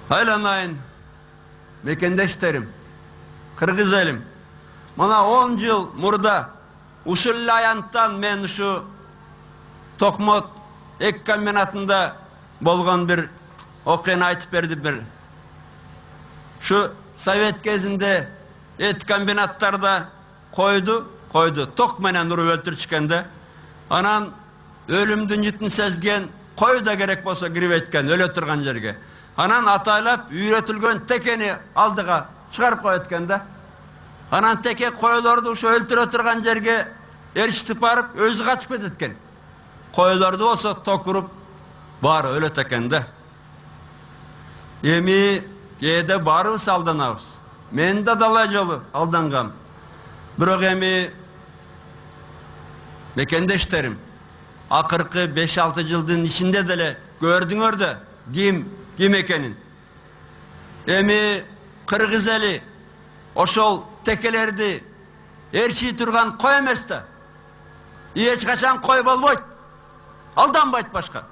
Айланайын, мекендештерим, кыргыз элим. Мына 10 жыл мурда ушул аянттан мен ушу Токмот эк комбинатында болгон бир окуяны айтып берди. Бир шу совет кезинде эт комбинаттарда койду, ток менен уруп өлтүрүшкөндө, анан өлүмдүн жытын сезген кой да керек болсо кирип эткен өлө турган жерге. Анан атайлап үйрөтүлгөн текени алдыга чыгарып коет экен да. Анан теке койлорду ушу өлтүрө турган жерге эрişтип барып өзү качып кетет экен. Койлорду болсо ток уруп баары өлөт экен да. Эми кээде баарыбыз алданабыз. Мен да далай жолу алдангам. Бирок эми мекендештерим, акыркы 5-6 жылдын ичинде деле көрдүңөр да ким экенин. Эми кыргыз эли ошол текелерди ээрчий турган кой эмес да. Эч качан кой болбойт. Алданбайт башка.